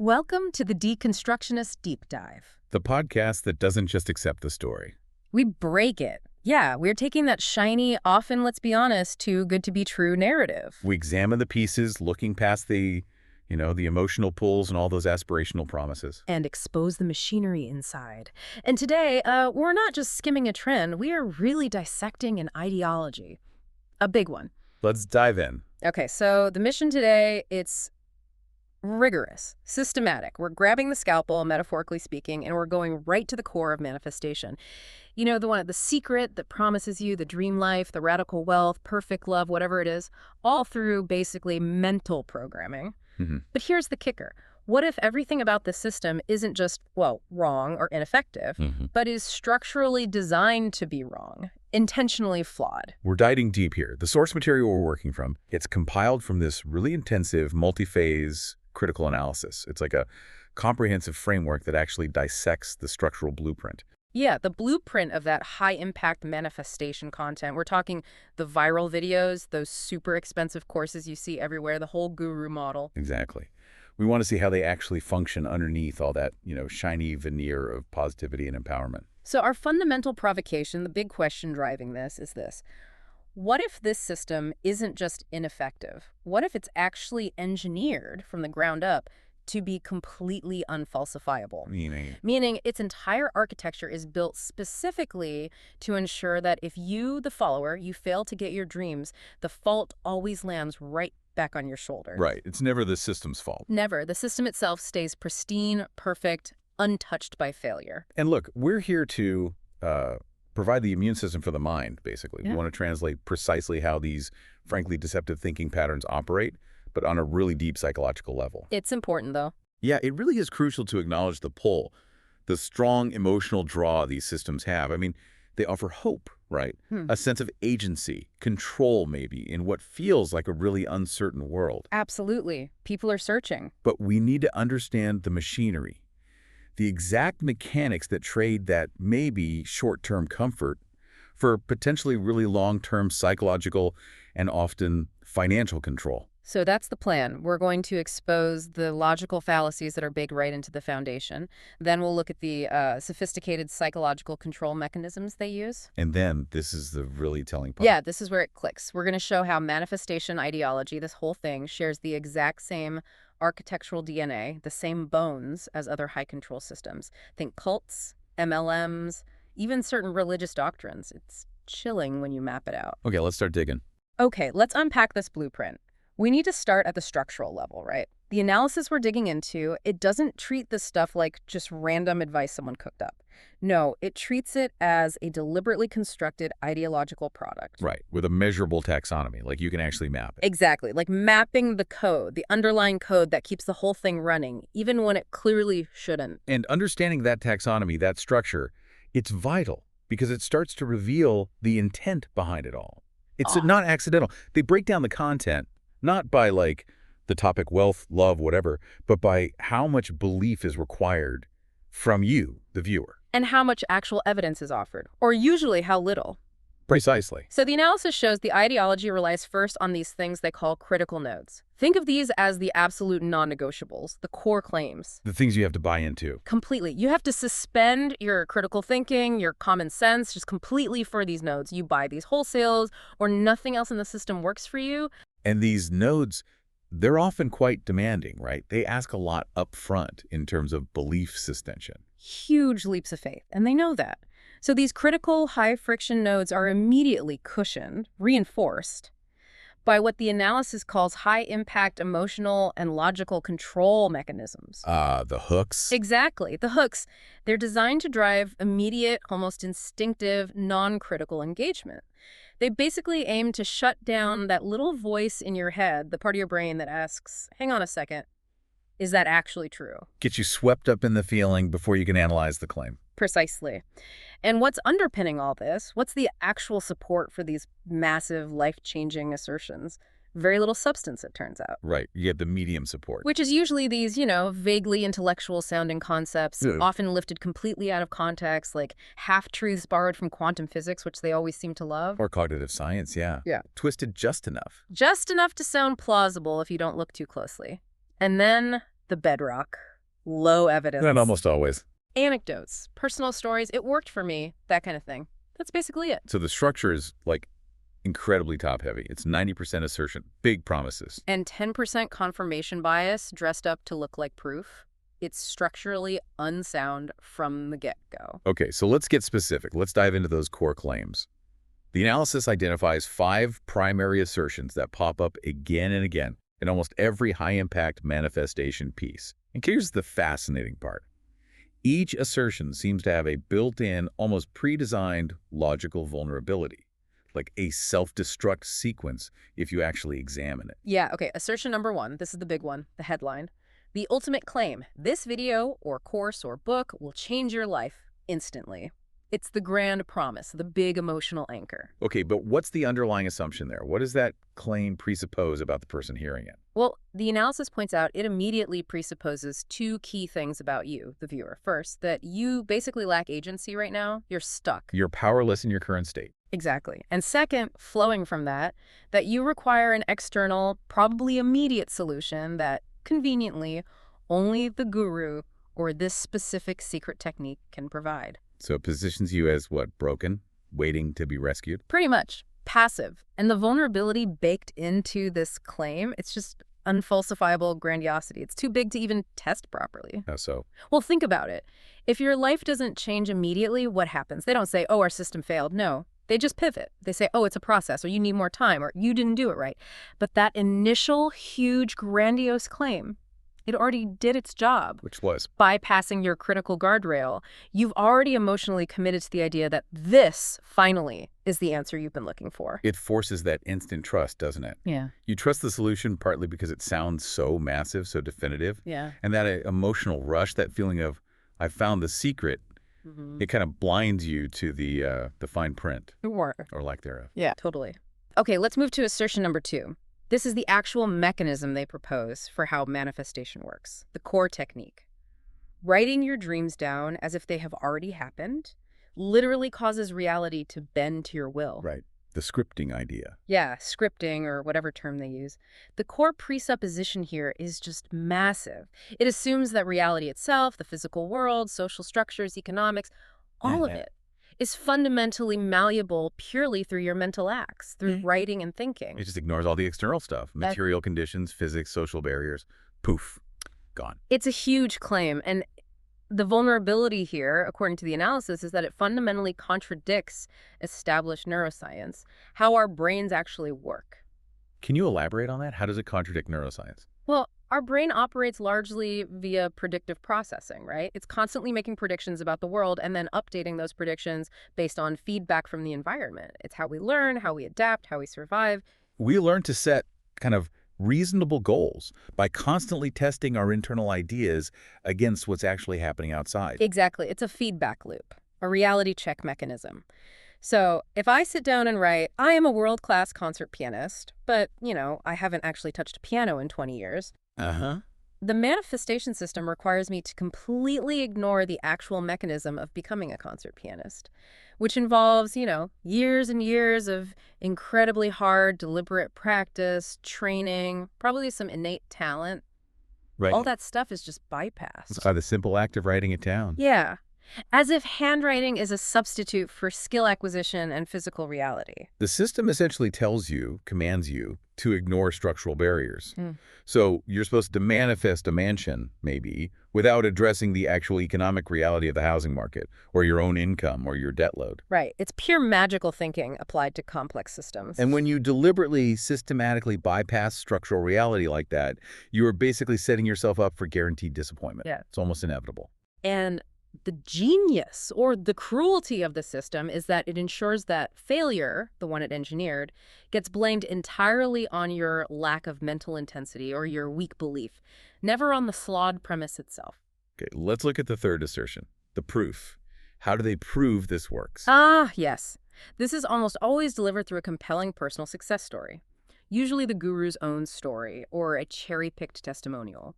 Welcome to the Deconstructionist Deep Dive. The podcast that doesn't just accept the story. We break it. Yeah, we're taking that shiny, often, let's be honest, too good to be true narrative. We examine the pieces, looking past the emotional pulls and all those aspirational promises. And expose the machinery inside. And today, we're not just skimming a trend, we are really dissecting an ideology. A big one. Let's dive in. Okay, so the mission today, it's rigorous, systematic. We're grabbing the scalpel, metaphorically speaking, and we're going right to the core of manifestation. You know, the secret that promises you the dream life, the radical wealth, perfect love, whatever it is, all through basically mental programming. But here's the kicker. What if everything about the system isn't just, well, wrong or ineffective, but is structurally designed to be wrong, intentionally flawed? We're diving deep here. The source material we're working from, it's compiled from this really intensive, multi-phase critical analysis. It's like a comprehensive framework that actually dissects the structural blueprint. Yeah, the blueprint of that high-impact manifestation content. We're talking the viral videos, those super expensive courses you see everywhere, the whole guru model. Exactly. We want to see how they actually function underneath all that, shiny veneer of positivity and empowerment. So our fundamental provocation, the big question driving this, is this. What if this system isn't just ineffective? What if it's actually engineered from the ground up to be completely unfalsifiable? Meaning its entire architecture is built specifically to ensure that if you, the follower, you fail to get your dreams, the fault always lands right back on your shoulder. Right. It's never the system's fault. Never. The system itself stays pristine, perfect, untouched by failure. And look, we're here to provide the immune system for the mind, basically. Yeah. We want to translate precisely how these, frankly, deceptive thinking patterns operate, but on a really deep psychological level. It's important, though. Yeah, it really is crucial to acknowledge the pull, the strong emotional draw these systems have. I mean, they offer hope, right? A sense of agency, control maybe, in what feels like a really uncertain world. Absolutely. People are searching. But we need to understand the machinery, the exact mechanics that trade that maybe short-term comfort for potentially really long-term psychological and often financial control. So that's the plan. We're going to expose the logical fallacies that are baked right into the foundation. Then we'll look at the sophisticated psychological control mechanisms they use. And then this is the really telling part. Yeah, this is where it clicks. We're going to show how manifestation ideology, this whole thing, shares the exact same architectural DNA, the same bones as other high control systems. Think cults, MLMs, even certain religious doctrines. It's chilling when you map it out. Okay, let's start digging. Okay, let's unpack this blueprint. We need to start at the structural level, right? The analysis we're digging into, it doesn't treat this stuff like just random advice someone cooked up. No, it treats it as a deliberately constructed ideological product. Right, with a measurable taxonomy, like you can actually map it. Exactly, like mapping the code, the underlying code that keeps the whole thing running, even when it clearly shouldn't. And understanding that taxonomy, that structure, it's vital because it starts to reveal the intent behind it all. It's not accidental. They break down the content, not by like the topic wealth, love, whatever, but by how much belief is required from you, the viewer. And how much actual evidence is offered, or usually how little. Precisely. So the analysis shows the ideology relies first on these things they call critical nodes. Think of these as the absolute non-negotiables, the core claims. The things you have to buy into. Completely. You have to suspend your critical thinking, your common sense, just completely for these nodes. You buy these wholesales, or nothing else in the system works for you. And these nodes, they're often quite demanding, right? They ask a lot up front in terms of belief sustention. Huge leaps of faith, and they know that. So these critical, high-friction nodes are immediately cushioned, reinforced, by what the analysis calls high-impact emotional and logical control mechanisms. The hooks? Exactly, the hooks. They're designed to drive immediate, almost instinctive, non-critical engagement. They basically aim to shut down that little voice in your head, the part of your brain that asks, hang on a second, is that actually true? Get you swept up in the feeling before you can analyze the claim. Precisely. And what's underpinning all this? What's the actual support for these massive, life-changing assertions? Very little substance, it turns out. Right. You get the medium support. Which is usually these, vaguely intellectual-sounding concepts, often lifted completely out of context, like half-truths borrowed from quantum physics, which they always seem to love. Or cognitive science, yeah. Yeah. Twisted just enough. Just enough to sound plausible if you don't look too closely. And then the bedrock, low evidence. Not almost always. Anecdotes, personal stories, it worked for me, that kind of thing. That's basically it. So the structure is, like, incredibly top-heavy. It's 90% assertion, big promises. And 10% confirmation bias dressed up to look like proof. It's structurally unsound from the get-go. Okay, so let's get specific. Let's dive into those core claims. The analysis identifies 5 primary assertions that pop up again and again in almost every high-impact manifestation piece. And here's the fascinating part. Each assertion seems to have a built-in, almost pre-designed logical vulnerability, like a self-destruct sequence if you actually examine it. Yeah, okay, assertion number 1, this is the big one, the headline. The ultimate claim, this video or course or book will change your life instantly. It's the grand promise, the big emotional anchor. Okay, but what's the underlying assumption there? What does that claim presuppose about the person hearing it? Well, the analysis points out it immediately presupposes 2 key things about you, the viewer. First, that you basically lack agency right now. You're stuck. You're powerless in your current state. Exactly. And second, flowing from that you require an external, probably immediate solution that, conveniently, only the guru or this specific secret technique can provide. So it positions you as, what, broken, waiting to be rescued? Pretty much. Passive. And the vulnerability baked into this claim, it's just unfalsifiable grandiosity. It's too big to even test properly. How so? Well, think about it. If your life doesn't change immediately, what happens? They don't say, oh, our system failed. No. They just pivot. They say, oh, it's a process, or you need more time, or you didn't do it right. But that initial, huge, grandiose claim, it already did its job. Which was? Bypassing your critical guardrail. You've already emotionally committed to the idea that this, finally, is the answer you've been looking for. It forces that instant trust, doesn't it? Yeah. You trust the solution partly because it sounds so massive, so definitive. Yeah. And that emotional rush, that feeling of, I found the secret, it kind of blinds you to the fine print. Or lack thereof. Yeah, totally. Okay, let's move to assertion number 2. This is the actual mechanism they propose for how manifestation works, the core technique. Writing your dreams down as if they have already happened literally causes reality to bend to your will. Right. The scripting idea. Yeah, scripting or whatever term they use. The core presupposition here is just massive. It assumes that reality itself, the physical world, social structures, economics, all of it is fundamentally malleable purely through your mental acts, through writing and thinking. It just ignores all the external stuff. Material conditions, physics, social barriers. Poof. Gone. It's a huge claim. And the vulnerability here, according to the analysis, is that it fundamentally contradicts established neuroscience, how our brains actually work. Can you elaborate on that? How does it contradict neuroscience? Well, our brain operates largely via predictive processing, right? It's constantly making predictions about the world and then updating those predictions based on feedback from the environment. It's how we learn, how we adapt, how we survive. We learn to set kind of reasonable goals by constantly testing our internal ideas against what's actually happening outside. Exactly. It's a feedback loop, a reality check mechanism. So if I sit down and write, I am a world-class concert pianist, but, I haven't actually touched a piano in 20 years, the manifestation system requires me to completely ignore the actual mechanism of becoming a concert pianist, which involves, years and years of incredibly hard, deliberate practice, training, probably some innate talent. Right. All that stuff is just bypassed. By the simple act of writing it down. Yeah. As if handwriting is a substitute for skill acquisition and physical reality. The system essentially commands you to ignore structural barriers. So you're supposed to manifest a mansion, maybe, without addressing the actual economic reality of the housing market, or your own income, or your debt load. Right. It's pure magical thinking applied to complex systems. And when you deliberately, systematically bypass structural reality like that, you are basically setting yourself up for guaranteed disappointment. Yeah. It's almost inevitable. And the genius or the cruelty of the system is that it ensures that failure, the one it engineered, gets blamed entirely on your lack of mental intensity or your weak belief, never on the flawed premise itself. Okay, let's look at the third assertion, the proof. How do they prove this works? Ah, yes. This is almost always delivered through a compelling personal success story. Usually the guru's own story or a cherry-picked testimonial.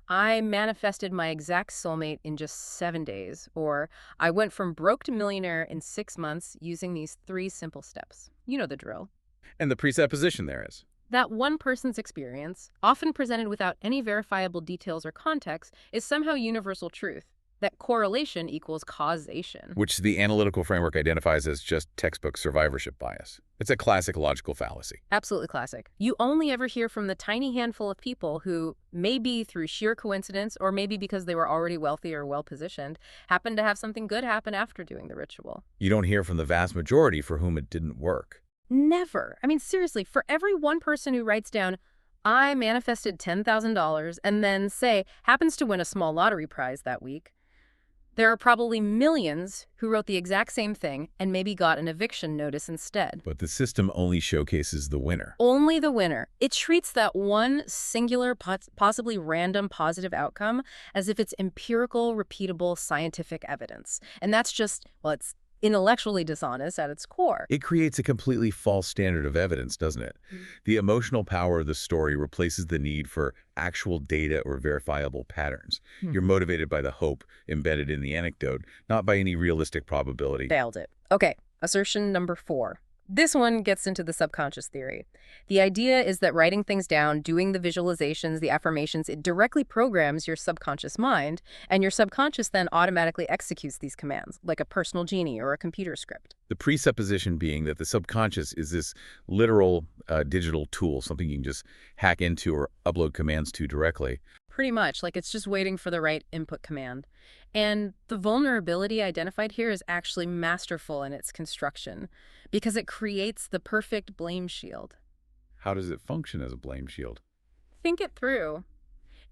I manifested my exact soulmate in just 7 days, or I went from broke to millionaire in 6 months using these 3 simple steps. You know the drill. And the presupposition there is? That one person's experience, often presented without any verifiable details or context, is somehow universal truth. That correlation equals causation. Which the analytical framework identifies as just textbook survivorship bias. It's a classic logical fallacy. Absolutely classic. You only ever hear from the tiny handful of people who, maybe through sheer coincidence or maybe because they were already wealthy or well-positioned, happened to have something good happen after doing the ritual. You don't hear from the vast majority for whom it didn't work. Never. I mean, seriously, for every one person who writes down, I manifested $10,000 and then, say, happens to win a small lottery prize that week, there are probably millions who wrote the exact same thing and maybe got an eviction notice instead. But the system only showcases the winner. Only the winner. It treats that one singular, possibly random positive outcome as if it's empirical, repeatable, scientific evidence. And that's just, well, it's intellectually dishonest at its core. It creates a completely false standard of evidence, doesn't it? The emotional power of the story replaces the need for actual data or verifiable patterns. You're motivated by the hope embedded in the anecdote, not by any realistic probability. Nailed it. Okay, assertion number 4. This one gets into the subconscious theory. The idea is that writing things down, doing the visualizations, the affirmations, it directly programs your subconscious mind, and your subconscious then automatically executes these commands, like a personal genie or a computer script. The presupposition being that the subconscious is this literal digital tool, something you can just hack into or upload commands to directly. Pretty much, like it's just waiting for the right input command. And the vulnerability identified here is actually masterful in its construction, because it creates the perfect blame shield. How does it function as a blame shield? Think it through.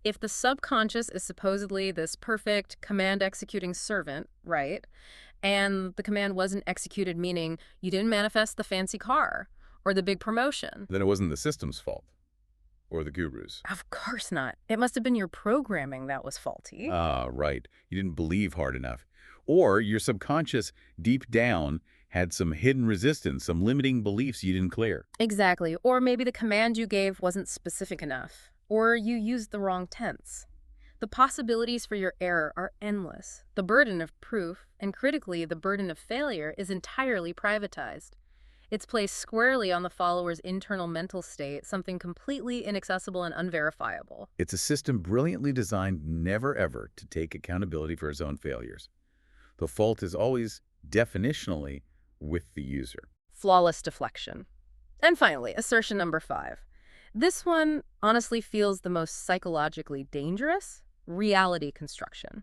If the subconscious is supposedly this perfect command-executing servant, right, and the command wasn't executed, meaning you didn't manifest the fancy car or the big promotion. Then it wasn't the system's fault. Or the guru's. Of course not. It must have been your programming that was faulty. Ah, right. You didn't believe hard enough. Or your subconscious, deep down, had some hidden resistance, some limiting beliefs you didn't clear. Exactly. Or maybe the command you gave wasn't specific enough. Or you used the wrong tense. The possibilities for your error are endless. The burden of proof, and critically, the burden of failure, is entirely privatized. It's placed squarely on the follower's internal mental state, something completely inaccessible and unverifiable. It's a system brilliantly designed never ever to take accountability for its own failures. The fault is always, definitionally, with the user. Flawless deflection. And finally, assertion number 5. This one honestly feels the most psychologically dangerous: reality construction.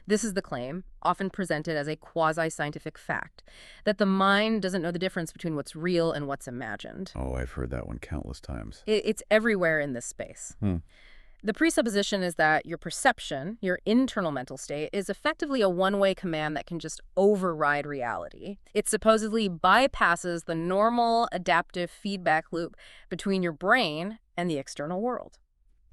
This is the claim, often presented as a quasi-scientific fact, that the mind doesn't know the difference between what's real and what's imagined. Oh, I've heard that one countless times. It's everywhere in this space. The presupposition is that your perception, your internal mental state, is effectively a one-way command that can just override reality. It supposedly bypasses the normal adaptive feedback loop between your brain and the external world.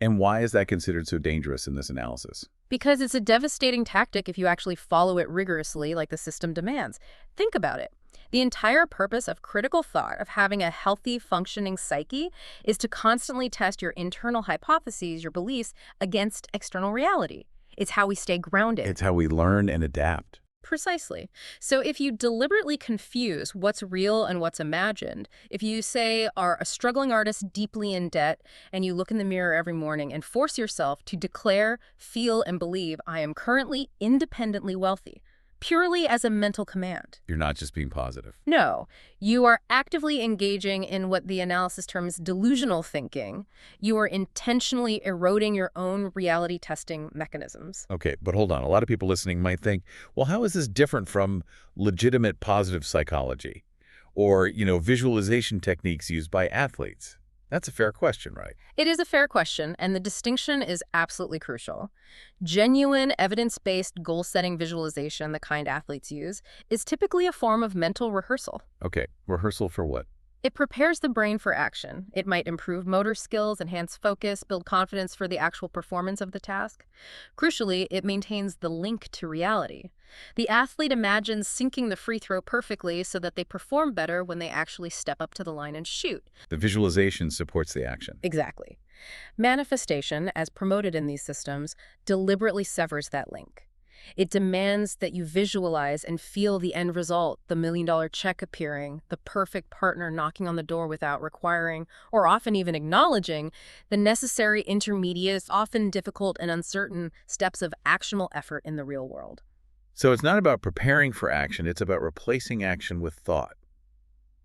And why is that considered so dangerous in this analysis? Because it's a devastating tactic if you actually follow it rigorously like the system demands. Think about it. The entire purpose of critical thought, of having a healthy, functioning psyche, is to constantly test your internal hypotheses, your beliefs, against external reality. It's how we stay grounded. It's how we learn and adapt. Precisely. So if you deliberately confuse what's real and what's imagined, if you, say, are a struggling artist deeply in debt, and you look in the mirror every morning and force yourself to declare, feel, and believe, I am currently independently wealthy, purely as a mental command. You're not just being positive. No, you are actively engaging in what the analysis terms delusional thinking. You are intentionally eroding your own reality testing mechanisms. Okay, but hold on. A lot of people listening might think, well, how is this different from legitimate positive psychology or, visualization techniques used by athletes? That's a fair question, right? It is a fair question, and the distinction is absolutely crucial. Genuine, evidence-based goal-setting visualization, the kind athletes use, is typically a form of mental rehearsal. Okay, rehearsal for what? It prepares the brain for action. It might improve motor skills, enhance focus, build confidence for the actual performance of the task. Crucially, it maintains the link to reality. The athlete imagines sinking the free throw perfectly so that they perform better when they actually step up to the line and shoot. The visualization supports the action. Exactly. Manifestation, as promoted in these systems, deliberately severs that link. It demands that you visualize and feel the end result, the million-dollar check appearing, the perfect partner knocking on the door without requiring, or often even acknowledging, the necessary intermediate, often difficult and uncertain steps of actionable effort in the real world. So it's not about preparing for action, it's about replacing action with thought.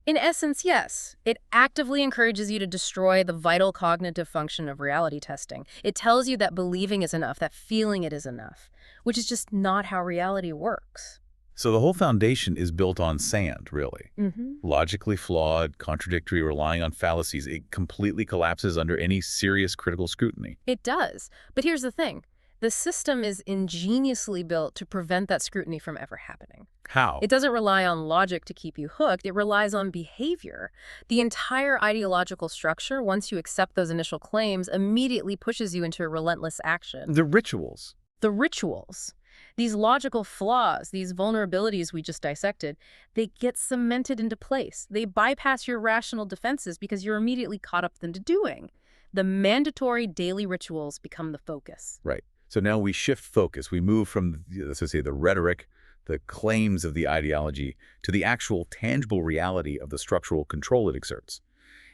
In essence, yes. It actively encourages you to destroy the vital cognitive function of reality testing. It tells you that believing is enough, that feeling it is enough, which is just not how reality works. So the whole foundation is built on sand, really. Mm-hmm. Logically flawed, contradictory, relying on fallacies. It completely collapses under any serious critical scrutiny. It does. But here's the thing. The system is ingeniously built to prevent that scrutiny from ever happening. How? It doesn't rely on logic to keep you hooked. It relies on behavior. The entire ideological structure, once you accept those initial claims, immediately pushes you into relentless action. The rituals. The rituals, these logical flaws, these vulnerabilities we just dissected, they get cemented into place. They bypass your rational defenses because you're immediately caught up into doing. The mandatory daily rituals become the focus. Right. So now we shift focus. We move from, let's just say, the rhetoric, the claims of the ideology, to the actual tangible reality of the structural control it exerts.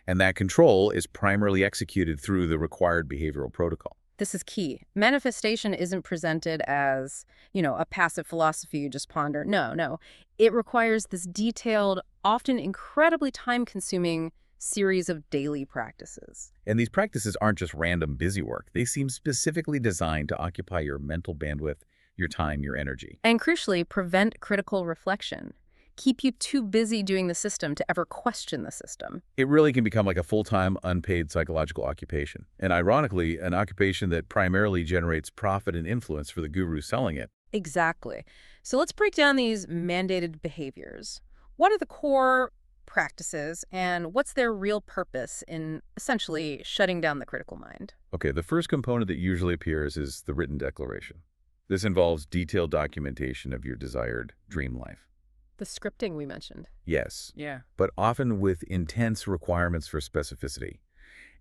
And that control is primarily executed through the required behavioral protocol. This is key. Manifestation isn't presented as, a passive philosophy you just ponder. No. It requires this detailed, often incredibly time-consuming series of daily practices. And these practices aren't just random busy work. They seem specifically designed to occupy your mental bandwidth, your time, your energy. And crucially, prevent critical reflection. Keep you too busy doing the system to ever question the system. It really can become like a full-time, unpaid psychological occupation. And ironically, an occupation that primarily generates profit and influence for the guru selling it. Exactly. So let's break down these mandated behaviors. What are the core practices, and what's their real purpose in essentially shutting down the critical mind? Okay, the first component that usually appears is the written declaration. This involves detailed documentation of your desired dream life. The scripting we mentioned. Yes. Yeah. But often with intense requirements for specificity.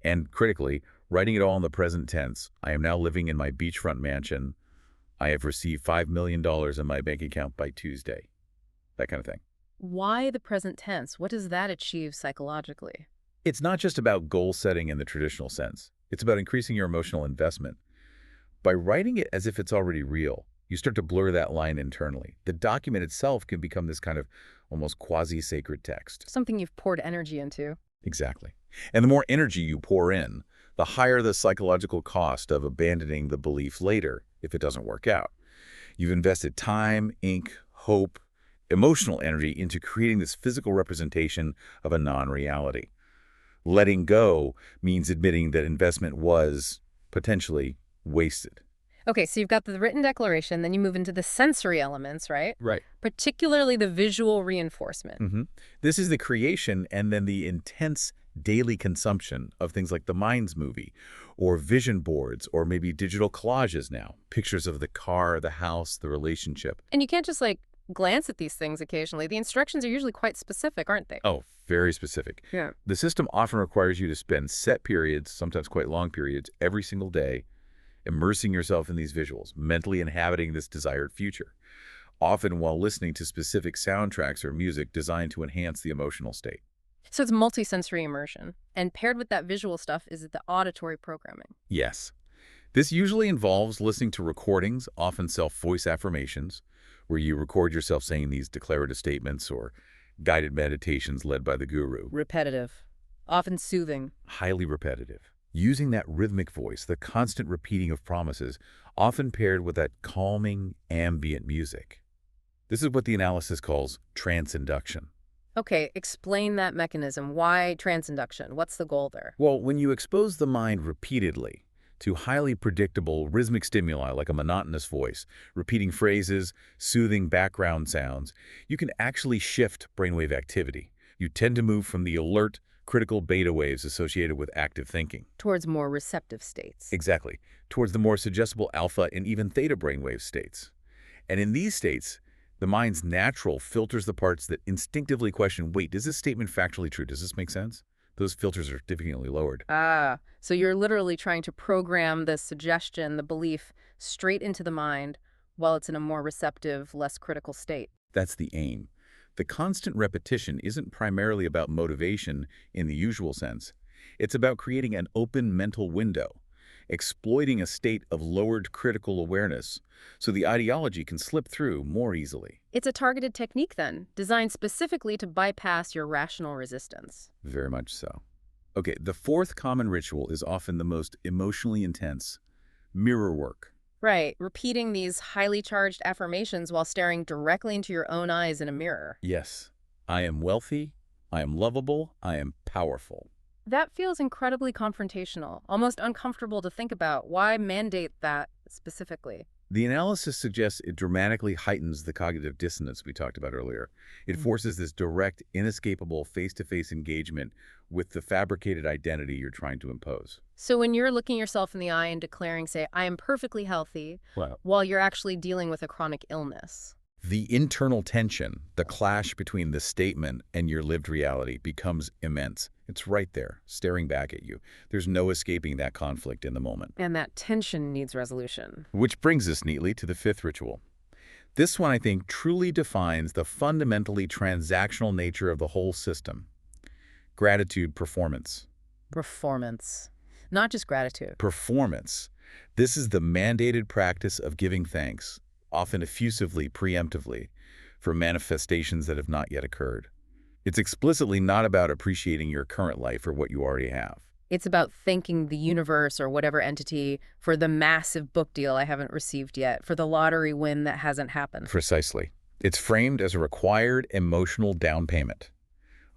And critically, writing it all in the present tense. I am now living in my beachfront mansion. I have received $5 million in my bank account by Tuesday. That kind of thing. Why the present tense? What does that achieve psychologically? It's not just about goal setting in the traditional sense. It's about increasing your emotional investment. By writing it as if it's already real, you start to blur that line internally. The document itself can become this kind of almost quasi-sacred text. Something you've poured energy into. Exactly. And the more energy you pour in, the higher the psychological cost of abandoning the belief later if it doesn't work out. You've invested time, ink, hope, emotional energy into creating this physical representation of a non-reality. Letting go means admitting that investment was potentially wasted. Okay, so you've got the written declaration, then you move into the sensory elements, right? Right. Particularly the visual reinforcement. This is the creation and then the intense daily consumption of things like the Minds movie or vision boards or maybe digital collages now. Pictures of the car, the house, the relationship. And you can't just glance at these things occasionally. The instructions are usually quite specific, aren't they? Oh, very specific. Yeah. The system often requires you to spend set periods, sometimes quite long periods, every single day, immersing yourself in these visuals, mentally inhabiting this desired future, often while listening to specific soundtracks or music designed to enhance the emotional state. So it's multisensory immersion, and paired with that visual stuff is the auditory programming. Yes. This usually involves listening to recordings, often self-voice affirmations, where you record yourself saying these declarative statements or guided meditations led by the guru. Repetitive, often soothing. Highly repetitive. Using that rhythmic voice, the constant repeating of promises, often paired with that calming, ambient music. This is what the analysis calls transinduction. Okay, explain that mechanism. Why transinduction? What's the goal there? Well, when you expose the mind repeatedly to highly predictable rhythmic stimuli like a monotonous voice, repeating phrases, soothing background sounds, you can actually shift brainwave activity. You tend to move from the alert, critical beta waves associated with active thinking. Towards more receptive states. Exactly. Towards the more suggestible alpha and even theta brainwave states. And in these states, the mind's natural filters the parts that instinctively question, wait, is this statement factually true? Does this make sense? Those filters are significantly lowered. Ah, so you're literally trying to program the suggestion, the belief, straight into the mind while it's in a more receptive, less critical state. That's the aim. The constant repetition isn't primarily about motivation in the usual sense. It's about creating an open mental window, exploiting a state of lowered critical awareness so the ideology can slip through more easily. It's a targeted technique, then, designed specifically to bypass your rational resistance. Very much so. Okay, the fourth common ritual is often the most emotionally intense: mirror work. Right, repeating these highly charged affirmations while staring directly into your own eyes in a mirror. Yes, I am wealthy, I am lovable, I am powerful. That feels incredibly confrontational, almost uncomfortable to think about. Why mandate that specifically? The analysis suggests it dramatically heightens the cognitive dissonance we talked about earlier. It forces this direct, inescapable face-to-face engagement with the fabricated identity you're trying to impose. So when you're looking yourself in the eye and declaring, say, I am perfectly healthy, Wow. while you're actually dealing with a chronic illness. The internal tension, the clash between the statement and your lived reality, becomes immense. It's right there, staring back at you. There's no escaping that conflict in the moment. And that tension needs resolution. Which brings us neatly to the fifth ritual. This one, I think, truly defines the fundamentally transactional nature of the whole system. Gratitude performance. Performance. Not just gratitude. Performance. This is the mandated practice of giving thanks, often effusively, preemptively, for manifestations that have not yet occurred. It's explicitly not about appreciating your current life or what you already have. It's about thanking the universe or whatever entity for the massive book deal I haven't received yet, for the lottery win that hasn't happened. Precisely. It's framed as a required emotional down payment,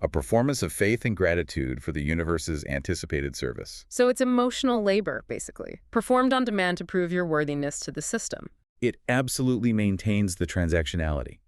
a performance of faith and gratitude for the universe's anticipated service. So it's emotional labor, basically, performed on demand to prove your worthiness to the system. It absolutely maintains the transactionality.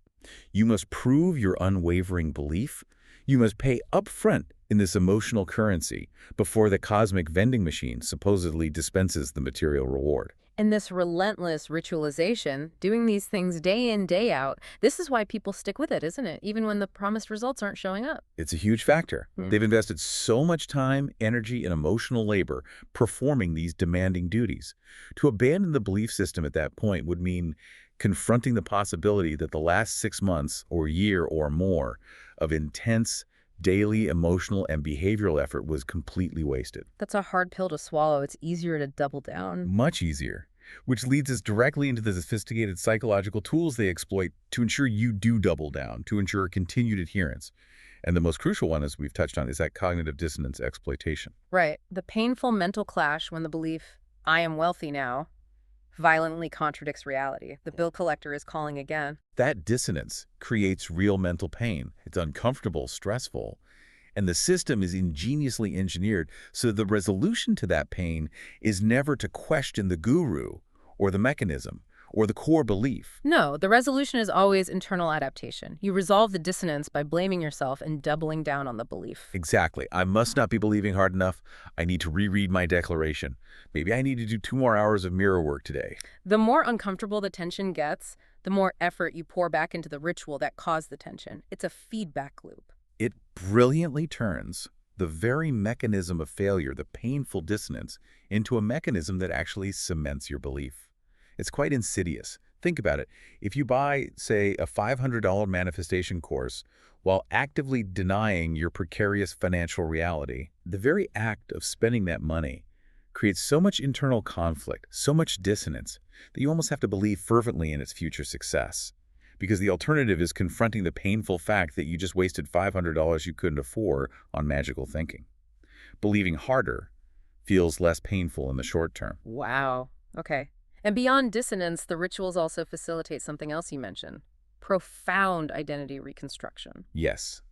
You must prove your unwavering belief. You must pay upfront in this emotional currency before the cosmic vending machine supposedly dispenses the material reward. And this relentless ritualization, doing these things day in, day out, this is why people stick with it, isn't it? Even when the promised results aren't showing up. It's a huge factor. They've invested so much time, energy, and emotional labor performing these demanding duties. To abandon the belief system at that point would mean confronting the possibility that the last 6 months or year or more of intense, daily emotional and behavioral effort was completely wasted. That's a hard pill to swallow. It's easier to double down. Much easier. Which leads us directly into the sophisticated psychological tools they exploit to ensure you do double down, to ensure continued adherence. And the most crucial one, as we've touched on, is that cognitive dissonance exploitation. Right. The painful mental clash when the belief, I am wealthy now, violently contradicts reality. The bill collector is calling again. That dissonance creates real mental pain. It's uncomfortable, stressful, and the system is ingeniously engineered so the resolution to that pain is never to question the guru or the mechanism or the core belief. No, the resolution is always internal adaptation. You resolve the dissonance by blaming yourself and doubling down on the belief. Exactly. I must not be believing hard enough. I need to reread my declaration. Maybe I need to do 2 more hours of mirror work today. The more uncomfortable the tension gets, the more effort you pour back into the ritual that caused the tension. It's a feedback loop. It brilliantly turns the very mechanism of failure, the painful dissonance, into a mechanism that actually cements your belief. It's quite insidious. Think about it. If you buy, say, a $500 manifestation course while actively denying your precarious financial reality, the very act of spending that money creates so much internal conflict, so much dissonance, that you almost have to believe fervently in its future success. Because the alternative is confronting the painful fact that you just wasted $500 you couldn't afford on magical thinking. Believing harder feels less painful in the short term. Wow. Okay. And beyond dissonance, the rituals also facilitate something else you mentioned: profound identity reconstruction. Yes.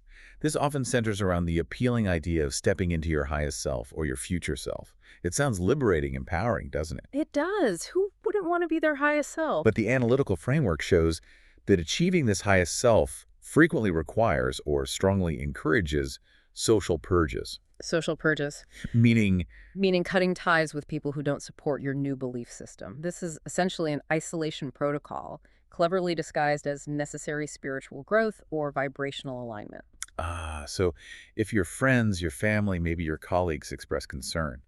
This often centers around the appealing idea of stepping into your highest self or your future self. It sounds liberating, empowering, doesn't it? It does. Who wouldn't want to be their highest self? But the analytical framework shows that achieving this highest self frequently requires or strongly encourages social purges. Social purges. Meaning Cutting ties with people who don't support your new belief system. This is essentially an isolation protocol, cleverly disguised as necessary spiritual growth or vibrational alignment. so if your friends, your family, maybe your colleagues express concern,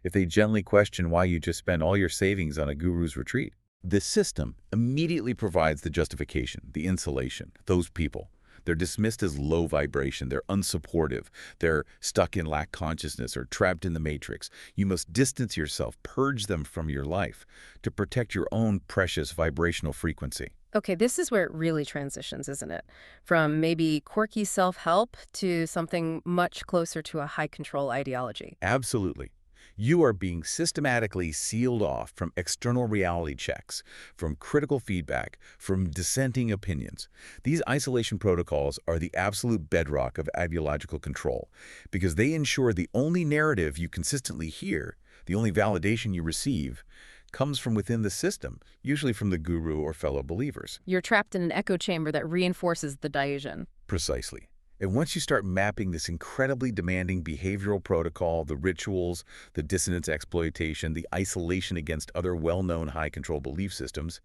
if they gently question why you just spent all your savings on a guru's retreat, The system immediately provides the justification, the insulation, those people. They're dismissed as low vibration, they're unsupportive, they're stuck in lack consciousness or trapped in the matrix. You must distance yourself, purge them from your life to protect your own precious vibrational frequency. Okay, this is where it really transitions, isn't it? From maybe quirky self-help to something much closer to a high-control ideology. Absolutely. You are being systematically sealed off from external reality checks, from critical feedback, from dissenting opinions. These isolation protocols are the absolute bedrock of ideological control because they ensure the only narrative you consistently hear, the only validation you receive, comes from within the system, usually from the guru or fellow believers. You're trapped in an echo chamber that reinforces the delusion. Precisely. And once you start mapping this incredibly demanding behavioral protocol, the rituals, the dissonance exploitation, the isolation against other well-known high-control belief systems,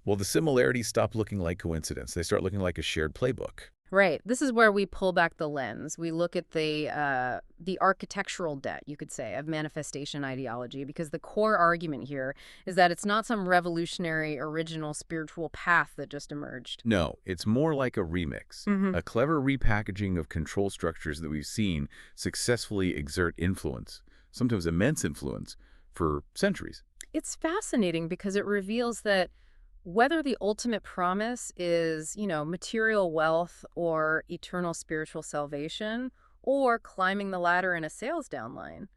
well, the similarities stop looking like coincidence. They start looking like a shared playbook. Right. This is where we pull back the lens. We look at the architectural debt, you could say, of manifestation ideology, because the core argument here is that it's not some revolutionary, original spiritual path that just emerged. No, it's more like a remix, a clever repackaging of control structures that we've seen successfully exert influence, sometimes immense influence, for centuries. It's fascinating because it reveals that whether the ultimate promise is, material wealth or eternal spiritual salvation, or climbing the ladder in a sales downline,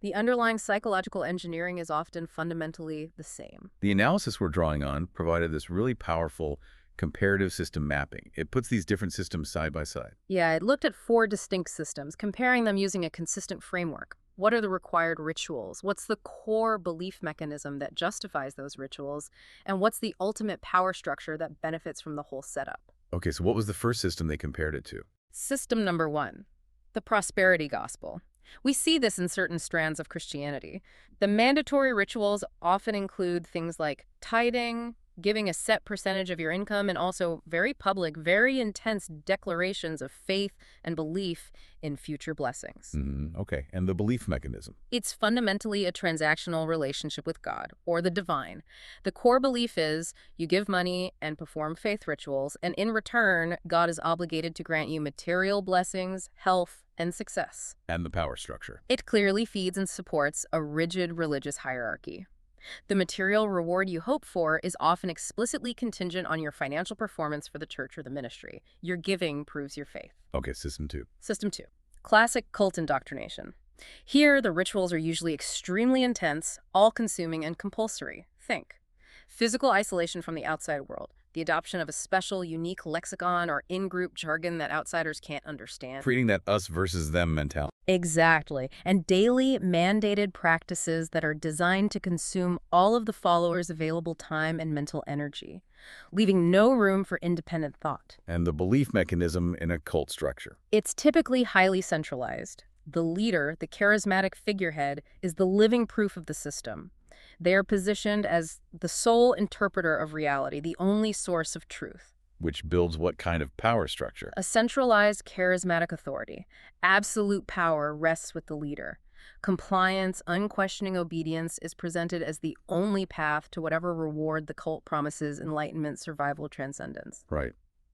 the underlying psychological engineering is often fundamentally the same. The analysis we're drawing on provided this really powerful comparative system mapping. It puts these different systems side by side. Yeah, it looked at 4 distinct systems, comparing them using a consistent framework. What are the required rituals? What's the core belief mechanism that justifies those rituals? And what's the ultimate power structure that benefits from the whole setup? Okay, so what was the first system they compared it to? System number 1, the prosperity gospel. We see this in certain strands of Christianity. The mandatory rituals often include things like tithing, giving a set percentage of your income, and also very public, very intense declarations of faith and belief in future blessings. Okay, and the belief mechanism. It's fundamentally a transactional relationship with God, or the divine. The core belief is you give money and perform faith rituals, and in return, God is obligated to grant you material blessings, health, and success. And the power structure. It clearly feeds and supports a rigid religious hierarchy. The material reward you hope for is often explicitly contingent on your financial performance for the church or the ministry. Your giving proves your faith. Okay, system 2. System 2. Classic cult indoctrination. Here, the rituals are usually extremely intense, all-consuming, and compulsory. Think. Physical isolation from the outside world. The adoption of a special, unique lexicon or in-group jargon that outsiders can't understand. Creating that us versus them mentality. Exactly. And daily mandated practices that are designed to consume all of the followers' available time and mental energy, leaving no room for independent thought. And the belief mechanism in a cult structure. It's typically highly centralized. The leader, the charismatic figurehead, is the living proof of the system. They are positioned as the sole interpreter of reality, the only source of truth. Which builds what kind of power structure? A centralized, charismatic authority. Absolute power rests with the leader. Compliance, unquestioning obedience is presented as the only path to whatever reward the cult promises: enlightenment, survival, transcendence. Right.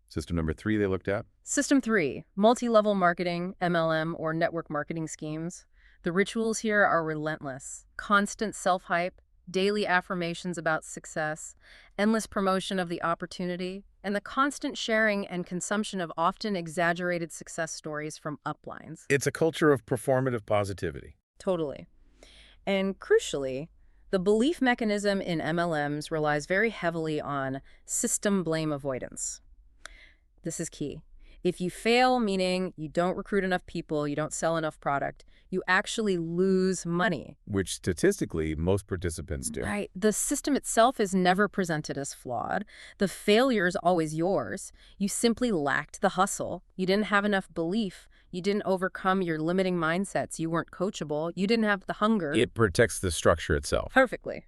System number 3 they looked at? System 3, multi-level marketing, MLM, or network marketing schemes. The rituals here are relentless. Constant self-hype, daily affirmations about success, endless promotion of the opportunity, and the constant sharing and consumption of often exaggerated success stories from uplines. It's a culture of performative positivity. Totally. And crucially, the belief mechanism in MLMs relies very heavily on system blame avoidance. This is key. If you fail, meaning you don't recruit enough people, you don't sell enough product, you actually lose money. Which statistically, most participants do. Right. The system itself is never presented as flawed. The failure is always yours. You simply lacked the hustle. You didn't have enough belief. You didn't overcome your limiting mindsets. You weren't coachable. You didn't have the hunger. It protects the structure itself. Perfectly.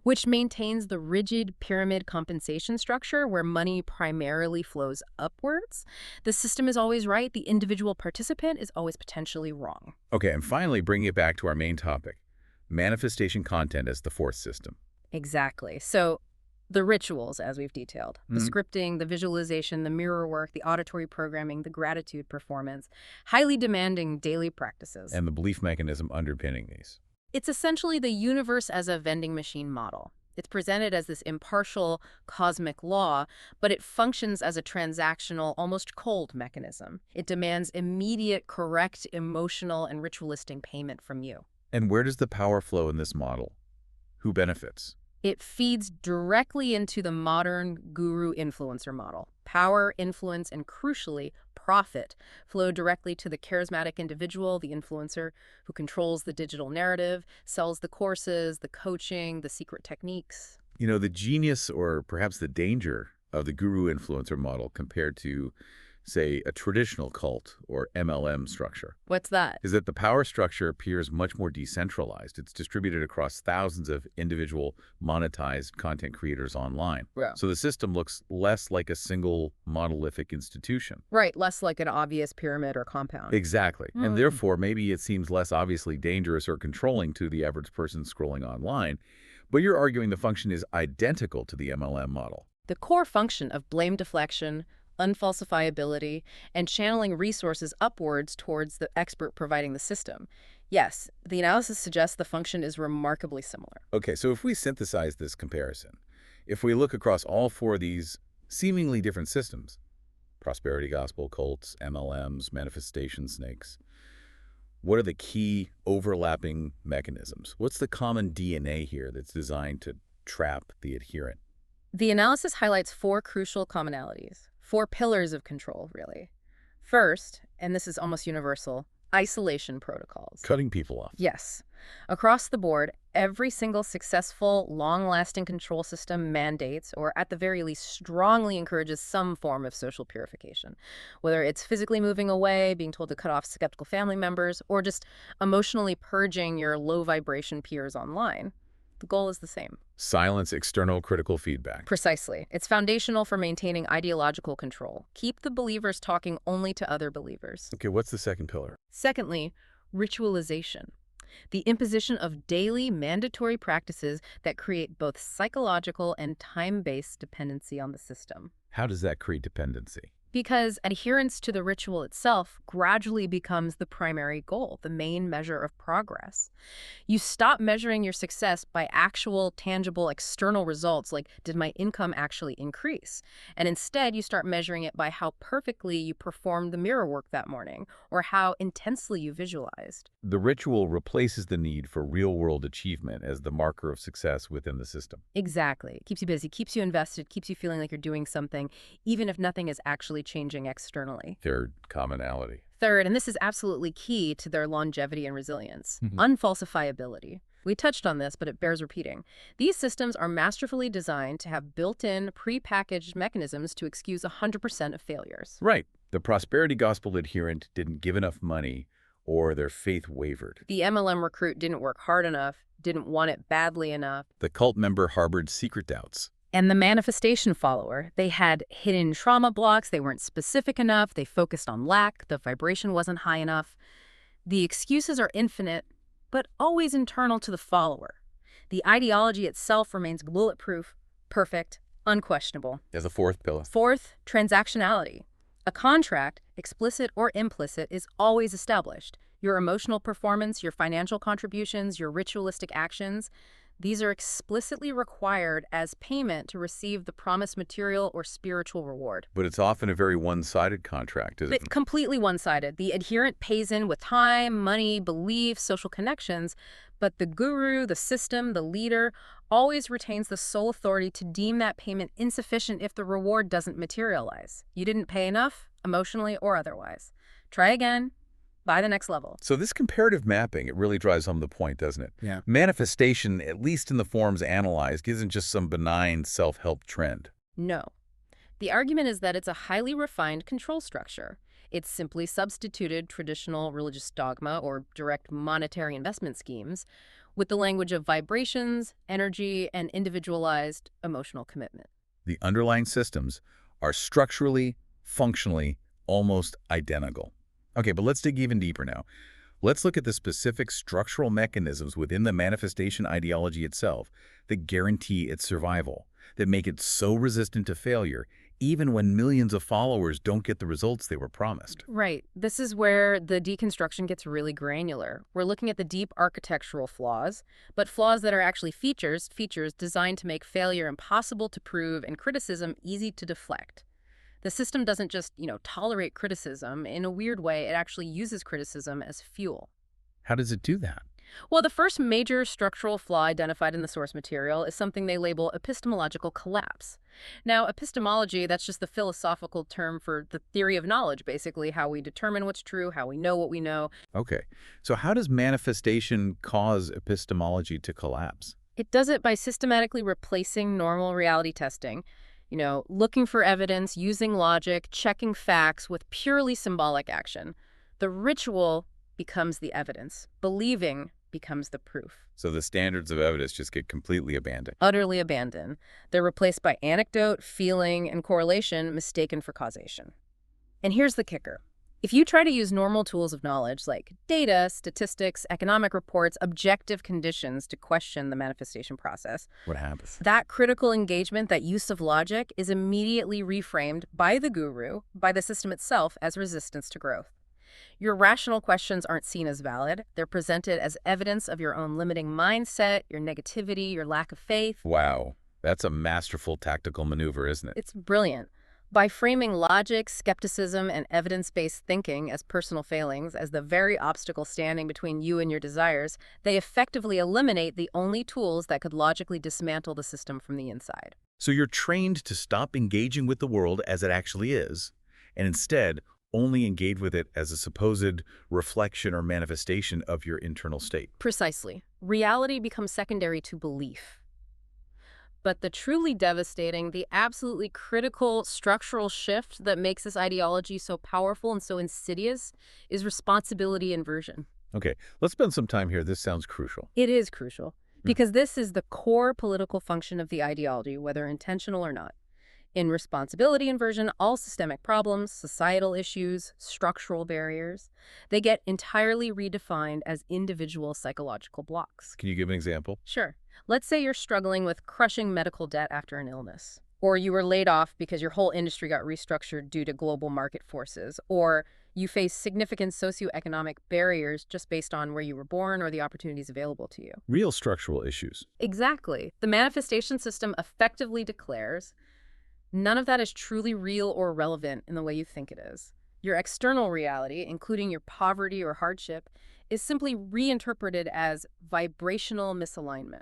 Which maintains the rigid pyramid compensation structure where money primarily flows upwards. The system is always right. The individual participant is always potentially wrong. Okay, and finally, bringing it back to our main topic, manifestation content as the fourth system. Exactly. So The rituals, as we've detailed, the Mhm. scripting, the visualization, the mirror work, the auditory programming, the gratitude performance, highly demanding daily practices. And the belief mechanism underpinning these. It's essentially the universe as a vending machine model. It's presented as this impartial cosmic law, but it functions as a transactional, almost cold mechanism. It demands immediate, correct, emotional, and ritualistic payment from you. And where does the power flow in this model? Who benefits? It feeds directly into the modern guru influencer model. Power, influence, and crucially, profit flow directly to the charismatic individual, the influencer, who controls the digital narrative, sells the courses, the coaching, the secret techniques. You know, the genius or perhaps the danger of the guru influencer model compared to, say, a traditional cult or MLM structure What's that? is that the power structure appears much more decentralized. It's distributed across thousands of individual monetized content creators online. Yeah. So the system looks less like a single monolithic institution. Right, less like an obvious pyramid or compound. Exactly. Mm. And therefore, maybe it seems less obviously dangerous or controlling to the average person scrolling online. But you're arguing the function is identical to the MLM model. The core function of blame deflection, unfalsifiability, and channeling resources upwards towards the expert providing the system. Yes, the analysis suggests the function is remarkably similar. Okay, so if we synthesize this comparison, if we look across all four of these seemingly different systems, prosperity gospel, cults, MLMs, manifestation snakes, what are the key overlapping mechanisms? What's the common DNA here that's designed to trap the adherent? The analysis highlights four crucial commonalities, four pillars of control, really. First, and this is almost universal, isolation protocols. Cutting people off. Yes. Across the board, every single successful, long-lasting control system mandates, or at the very least strongly encourages some form of social purification. Whether it's physically moving away, being told to cut off skeptical family members, or just emotionally purging your low-vibration peers online. The goal is the same. Silence external critical feedback. Precisely. It's foundational for maintaining ideological control. Keep the believers talking only to other believers. Okay, what's the second pillar? Secondly, ritualization. The imposition of daily mandatory practices that create both psychological and time-based dependency on the system. How does that create dependency? Because adherence to the ritual itself gradually becomes the primary goal, the main measure of progress. You stop measuring your success by actual, tangible, external results like, did my income actually increase? And instead, you start measuring it by how perfectly you performed the mirror work that morning, or how intensely you visualized. The ritual replaces the need for real-world achievement as the marker of success within the system. Exactly. Keeps you busy, keeps you invested, keeps you feeling like you're doing something, even if nothing is actually changing externally. Third commonality. Third, and this is absolutely key to their longevity and resilience, unfalsifiability. We touched on this, but it bears repeating. These systems are masterfully designed to have built-in, pre-packaged mechanisms to excuse 100% of failures. Right. The prosperity gospel adherent didn't give enough money or their faith wavered. The MLM recruit didn't work hard enough, didn't want it badly enough. The cult member harbored secret doubts. And the manifestation follower, they had hidden trauma blocks, they weren't specific enough, they focused on lack, the vibration wasn't high enough. The excuses are infinite, but always internal to the follower. The ideology itself remains bulletproof, perfect, unquestionable. As a fourth pillar. Fourth, transactionality. A contract, explicit or implicit, is always established. Your emotional performance, your financial contributions, your ritualistic actions, these are explicitly required as payment to receive the promised material or spiritual reward. But it's often a very one-sided contract, isn't But it? completely one-sided. The adherent pays in with time, money, beliefs, social connections, but the guru, the system, the leader always retains the sole authority to deem that payment insufficient if the reward doesn't materialize. You didn't pay enough, emotionally or otherwise. Try again. By the next level. So this comparative mapping, it really drives home the point, doesn't it? Yeah. Manifestation, at least in the forms analyzed, isn't just some benign self-help trend. No. The argument is that it's a highly refined control structure. It's simply substituted traditional religious dogma or direct monetary investment schemes with the language of vibrations, energy, and individualized emotional commitment. The underlying systems are structurally, functionally, almost identical. Okay, but let's dig even deeper now. Let's look at the specific structural mechanisms within the manifestation ideology itself that guarantee its survival. that make it so resistant to failure, even when millions of followers don't get the results they were promised. Right. This is where the deconstruction gets really granular. We're looking at the deep architectural flaws, but flaws that are actually features designed to make failure impossible to prove and criticism easy to deflect. The system doesn't just, tolerate criticism. In a weird way, it actually uses criticism as fuel. How does it do that? Well, the first major structural flaw identified in the source material is something they label epistemological collapse. Now, epistemology, that's just the philosophical term for the theory of knowledge, basically, how we determine what's true, how we know what we know. Okay, so how does manifestation cause epistemology to collapse? It does it by systematically replacing normal reality testing, looking for evidence, using logic, checking facts with purely symbolic action. The ritual becomes the evidence. Believing becomes the proof. So the standards of evidence just get completely abandoned. Utterly abandoned. They're replaced by anecdote, feeling, and correlation mistaken for causation. And here's the kicker. If you try to use normal tools of knowledge like data, statistics, economic reports, objective conditions to question the manifestation process, What happens? that critical engagement, that use of logic, is immediately reframed by the guru, by the system itself, as resistance to growth. Your rational questions aren't seen as valid. They're presented as evidence of your own limiting mindset, your negativity, your lack of faith. Wow, that's a masterful tactical maneuver, isn't it? It's brilliant. By framing logic, skepticism, and evidence-based thinking as personal failings, as the very obstacle standing between you and your desires, they effectively eliminate the only tools that could logically dismantle the system from the inside. So you're trained to stop engaging with the world as it actually is, and instead only engage with it as a supposed reflection or manifestation of your internal state. Precisely. Reality becomes secondary to belief. But the truly devastating, the absolutely critical structural shift that makes this ideology so powerful and so insidious is responsibility inversion. Okay, let's spend some time here. This sounds crucial. It is crucial because this is the core political function of the ideology, whether intentional or not. In responsibility inversion, all systemic problems, societal issues, structural barriers, they get entirely redefined as individual psychological blocks. Can you give an example? Sure. Let's say you're struggling with crushing medical debt after an illness, or you were laid off because your whole industry got restructured due to global market forces, or you face significant socioeconomic barriers just based on where you were born or the opportunities available to you. Real structural issues. Exactly. The manifestation system effectively declares none of that is truly real or relevant in the way you think it is. Your external reality, including your poverty or hardship, is simply reinterpreted as vibrational misalignment.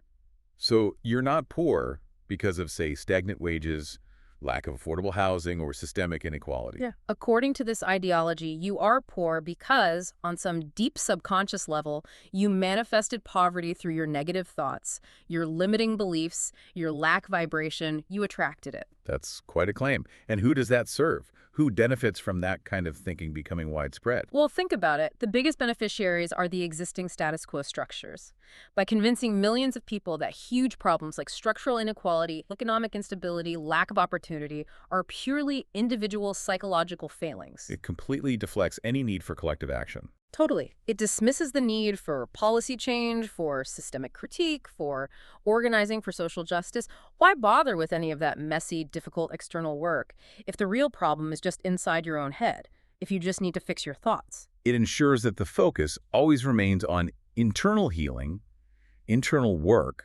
So you're not poor because of, say, stagnant wages, lack of affordable housing, or systemic inequality. Yeah. According to this ideology, you are poor because, on some deep subconscious level, you manifested poverty through your negative thoughts, your limiting beliefs, your lack vibration. You attracted it. That's quite a claim. And who does that serve? Who benefits from that kind of thinking becoming widespread? Well, think about it. The biggest beneficiaries are the existing status quo structures. By convincing millions of people that huge problems like structural inequality, economic instability, lack of opportunity are purely individual psychological failings. It completely deflects any need for collective action. Totally. It dismisses the need for policy change, for systemic critique, for organizing for social justice. Why bother with any of that messy, difficult external work if the real problem is just inside your own head, if you just need to fix your thoughts? It ensures that the focus always remains on internal healing, internal work,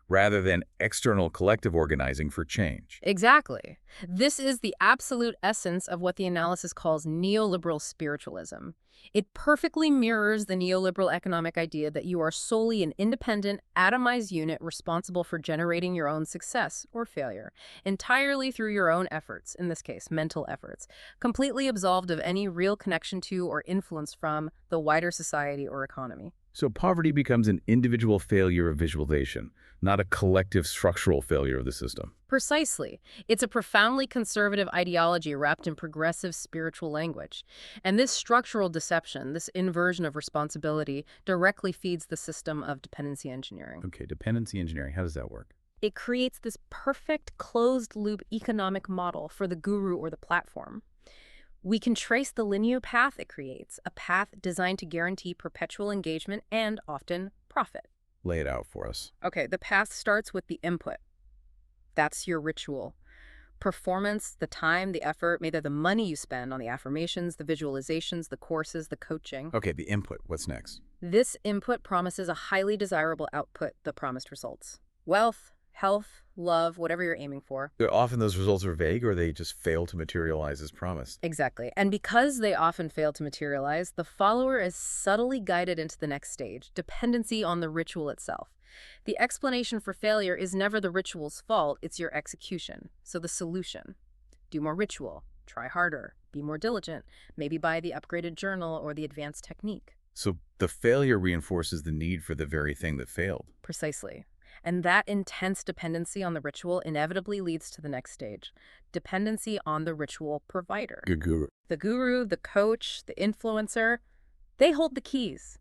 rather than external collective organizing for change. Exactly. This is the absolute essence of what the analysis calls neoliberal spiritualism. It perfectly mirrors the neoliberal economic idea that you are solely an independent, atomized unit responsible for generating your own success or failure, entirely through your own efforts, in this case, mental efforts, completely absolved of any real connection to or influence from the wider society or economy. So poverty becomes an individual failure of visualization, not a collective structural failure of the system. Precisely. It's a profoundly conservative ideology wrapped in progressive spiritual language. And this structural deception, this inversion of responsibility, directly feeds the system of dependency engineering. Okay, dependency engineering, how does that work? It creates this perfect closed-loop economic model for the guru or the platform. We can trace the linear path it creates, a path designed to guarantee perpetual engagement and, often, profit. Lay it out for us. Okay, the path starts with the input. That's your ritual. Performance, the time, the effort, maybe the money you spend on the affirmations, the visualizations, the courses, the coaching. Okay, the input. What's next? This input promises a highly desirable output, the promised results. Wealth, health, love, whatever you're aiming for. Often those results are vague or they just fail to materialize as promised. Exactly. And because they often fail to materialize, the follower is subtly guided into the next stage, dependency on the ritual itself. The explanation for failure is never the ritual's fault, it's your execution. So the solution: do more ritual, try harder, be more diligent, maybe buy the upgraded journal or the advanced technique. So the failure reinforces the need for the very thing that failed. Precisely. And that intense dependency on the ritual inevitably leads to the next stage: dependency on the ritual provider. Guru. The guru, the coach, the influencer, they hold the keys.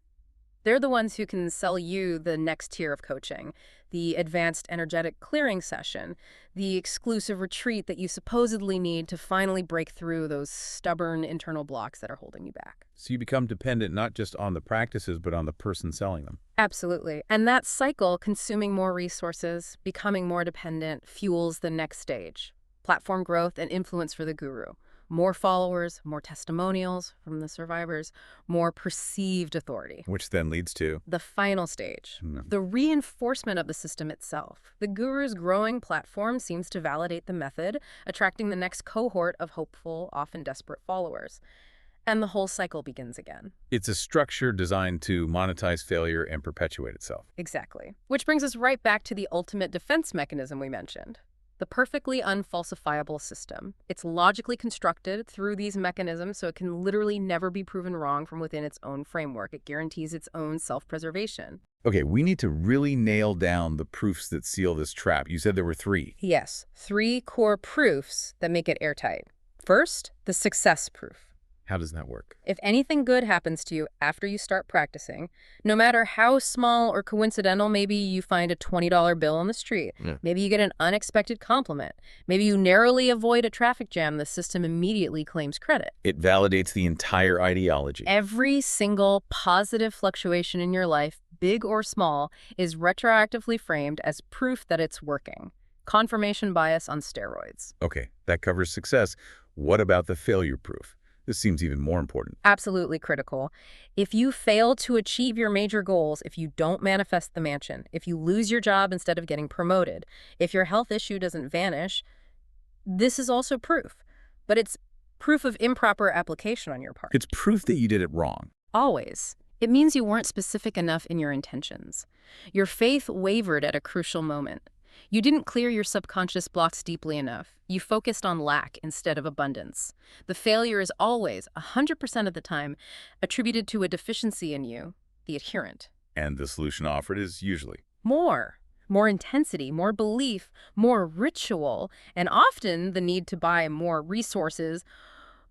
They're the ones who can sell you the next tier of coaching, the advanced energetic clearing session, the exclusive retreat that you supposedly need to finally break through those stubborn internal blocks that are holding you back. So you become dependent not just on the practices, but on the person selling them. Absolutely. And that cycle, consuming more resources, becoming more dependent, fuels the next stage: platform growth and influence for the guru. More followers, more testimonials from the survivors, more perceived authority. Which then leads to The final stage, the reinforcement of the system itself. The guru's growing platform seems to validate the method, attracting the next cohort of hopeful, often desperate followers. And the whole cycle begins again. It's a structure designed to monetize failure and perpetuate itself. Exactly. Which brings us right back to the ultimate defense mechanism we mentioned: the perfectly unfalsifiable system. It's logically constructed through these mechanisms so it can literally never be proven wrong from within its own framework. It guarantees its own self-preservation. Okay, we need to really nail down the proofs that seal this trap. You said there were 3. Yes, 3 core proofs that make it airtight. First, the success proof. How does that work? If anything good happens to you after you start practicing, no matter how small or coincidental, maybe you find a $20 bill on the street, maybe you get an unexpected compliment, maybe you narrowly avoid a traffic jam, the system immediately claims credit. It validates the entire ideology. Every single positive fluctuation in your life, big or small, is retroactively framed as proof that it's working. Confirmation bias on steroids. Okay, that covers success. What about the failure proof? This seems even more important. Absolutely critical. If you fail to achieve your major goals, if you don't manifest the mansion, if you lose your job instead of getting promoted, if your health issue doesn't vanish, this is also proof. But it's proof of improper application on your part. It's proof that you did it wrong. Always. It means you weren't specific enough in your intentions. Your faith wavered at a crucial moment. You didn't clear your subconscious blocks deeply enough. You focused on lack instead of abundance. The failure is always, 100% of the time, attributed to a deficiency in you, the adherent. And the solution offered is usually More intensity, more belief, more ritual, and often the need to buy more resources,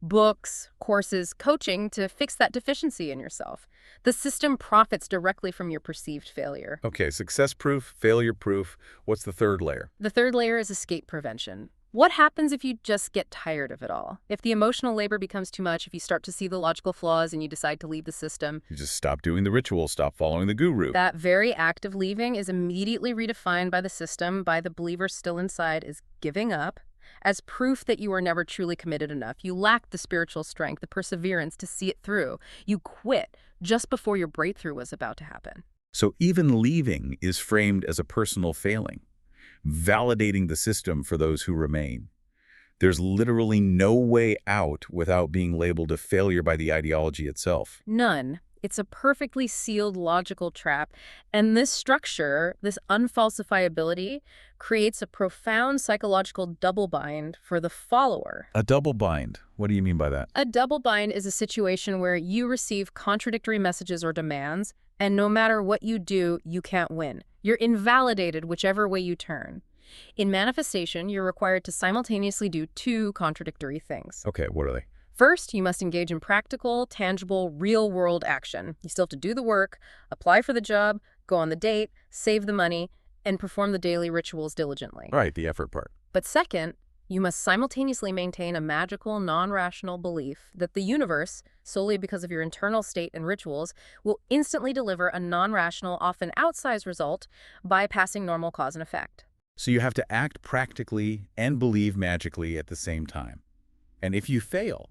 books, courses, coaching to fix that deficiency in yourself. The system profits directly from your perceived failure. Okay, success proof, failure proof. What's the third layer? The third layer is escape prevention. What happens if you just get tired of it all? If the emotional labor becomes too much, if you start to see the logical flaws and you decide to leave the system? You just stop doing the ritual, stop following the guru. That very act of leaving is immediately redefined by the system, by the believer still inside, as giving up, as proof that you were never truly committed enough. You lacked the spiritual strength, the perseverance to see it through. You quit just before your breakthrough was about to happen. So even leaving is framed as a personal failing, validating the system for those who remain. There's literally no way out without being labeled a failure by the ideology itself. None. It's a perfectly sealed logical trap, and this structure, this unfalsifiability, creates a profound psychological double bind for the follower. A double bind? What do you mean by that? A double bind is a situation where you receive contradictory messages or demands, and no matter what you do, you can't win. You're invalidated whichever way you turn. In manifestation, you're required to simultaneously do 2 contradictory things. Okay, what are they? First, you must engage in practical, tangible, real-world action. You still have to do the work, apply for the job, go on the date, save the money, and perform the daily rituals diligently. All right, the effort part. But second, you must simultaneously maintain a magical, non-rational belief that the universe, solely because of your internal state and rituals, will instantly deliver a non-rational, often outsized result, bypassing normal cause and effect. So you have to act practically and believe magically at the same time. And if you fail,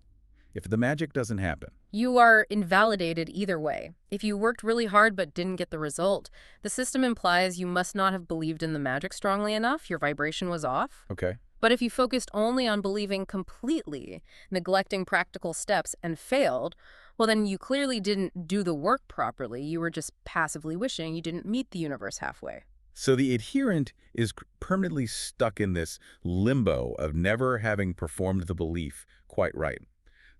if the magic doesn't happen, You are invalidated either way. If you worked really hard but didn't get the result, the system implies you must not have believed in the magic strongly enough, your vibration was off. okay? But if you focused only on believing completely, neglecting practical steps, and failed, well, then you clearly didn't do the work properly. You were just passively wishing you didn't meet the universe halfway. So the adherent is permanently stuck in this limbo of never having performed the belief quite right.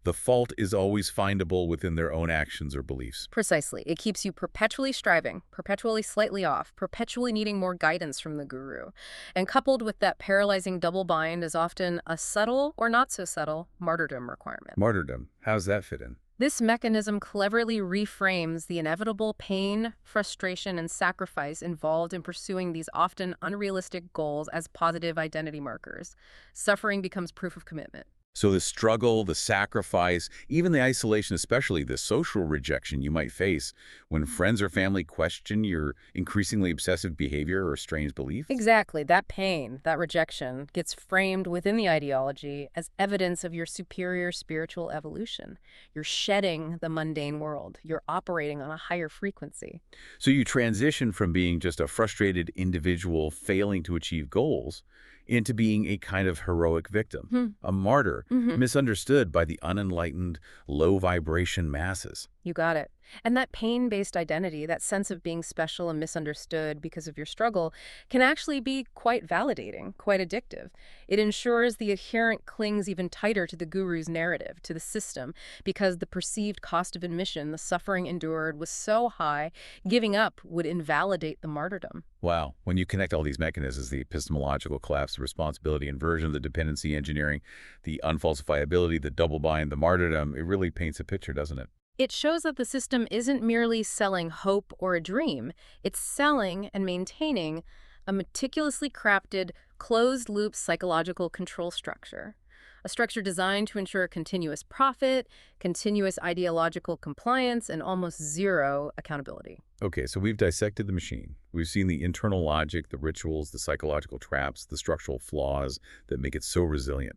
The fault is always findable within their own actions or beliefs. Precisely. It keeps you perpetually striving, perpetually slightly off, perpetually needing more guidance from the guru. And coupled with that paralyzing double bind is often a subtle or not so subtle martyrdom requirement. Martyrdom, how's that fit in? This mechanism cleverly reframes the inevitable pain, frustration, and sacrifice involved in pursuing these often unrealistic goals as positive identity markers. Suffering becomes proof of commitment. So the struggle, the sacrifice, even the isolation, especially the social rejection you might face when friends or family question your increasingly obsessive behavior or strange beliefs? Exactly. That pain, that rejection, gets framed within the ideology as evidence of your superior spiritual evolution. You're shedding the mundane world. You're operating on a higher frequency. So you transition from being just a frustrated individual failing to achieve goals into being a kind of heroic victim, a martyr, misunderstood by the unenlightened, low-vibration masses. You got it. And that pain-based identity, that sense of being special and misunderstood because of your struggle, can actually be quite validating, quite addictive. It ensures the adherent clings even tighter to the guru's narrative, to the system, because the perceived cost of admission, the suffering endured, was so high, giving up would invalidate the martyrdom. Wow. When you connect all these mechanisms, the epistemological collapse, the responsibility inversion, the dependency engineering, the unfalsifiability, the double bind, the martyrdom, it really paints a picture, doesn't it? It shows that the system isn't merely selling hope or a dream. It's selling and maintaining a meticulously crafted, closed-loop psychological control structure. A structure designed to ensure continuous profit, continuous ideological compliance, and almost zero accountability. Okay, so we've dissected the machine. We've seen the internal logic, the rituals, the psychological traps, the structural flaws that make it so resilient.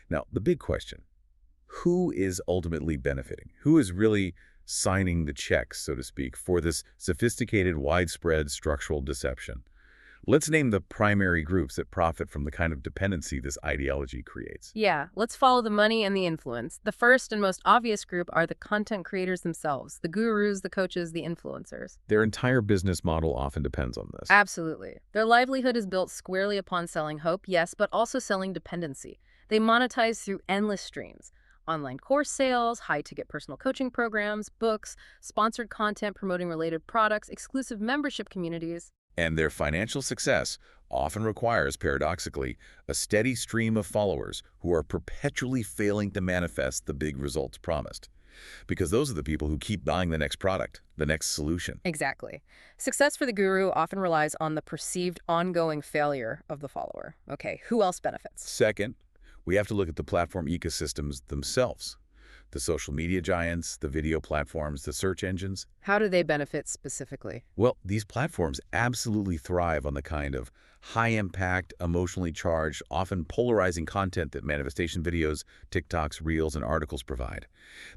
Now, the big question. Who is ultimately benefiting? Who is really signing the checks, so to speak, for this sophisticated, widespread structural deception? Let's name the primary groups that profit from the kind of dependency this ideology creates. Yeah, let's follow the money and the influence. The first and most obvious group are the content creators themselves, the gurus, the coaches, the influencers. Their entire business model often depends on this. Absolutely. Their livelihood is built squarely upon selling hope, yes, but also selling dependency. They monetize through endless streams. Online course sales, high-ticket personal coaching programs, books, sponsored content promoting related products, exclusive membership communities. And their financial success often requires, paradoxically, a steady stream of followers who are perpetually failing to manifest the big results promised. Because those are the people who keep buying the next product, the next solution. Exactly. Success for the guru often relies on the perceived ongoing failure of the follower. Okay, who else benefits? Second, we have to look at the platform ecosystems themselves. The social media giants, the video platforms, the search engines. How do they benefit specifically? Well, these platforms absolutely thrive on the kind of high-impact, emotionally charged, often polarizing content that manifestation videos, TikToks, Reels, and articles provide.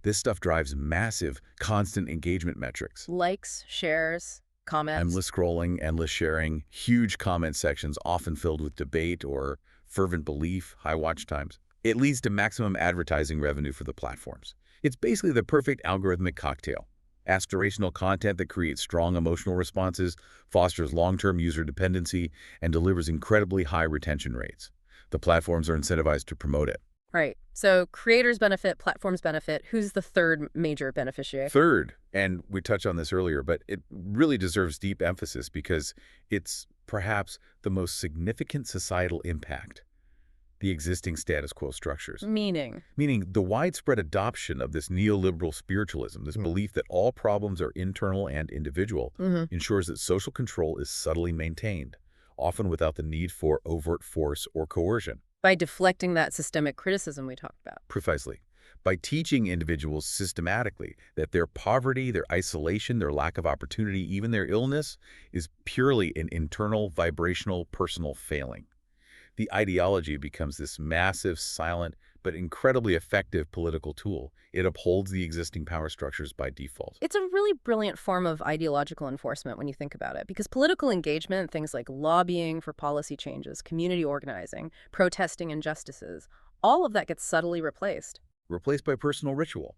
This stuff drives massive, constant engagement metrics. Likes, shares, comments. Endless scrolling, endless sharing, huge comment sections often filled with debate or fervent belief, high watch times. It leads to maximum advertising revenue for the platforms. It's basically the perfect algorithmic cocktail. Aspirational content that creates strong emotional responses, fosters long-term user dependency, and delivers incredibly high retention rates. The platforms are incentivized to promote it. Right. So creators benefit, platforms benefit. Who's the third major beneficiary? Third, and we touched on this earlier, but it really deserves deep emphasis because it's perhaps the most significant societal impact. The existing status quo structures. Meaning the widespread adoption of this neoliberal spiritualism, this belief that all problems are internal and individual, ensures that social control is subtly maintained, often without the need for overt force or coercion. by deflecting that systemic criticism we talked about. Precisely. by teaching individuals systematically that their poverty, their isolation, their lack of opportunity, even their illness, is purely an internal, vibrational, personal failing. The ideology becomes this massive, silent, but incredibly effective political tool. It upholds the existing power structures by default. It's a really brilliant form of ideological enforcement when you think about it, because political engagement, things like lobbying for policy changes, community organizing, protesting injustices, all of that gets subtly replaced. Replaced by personal ritual.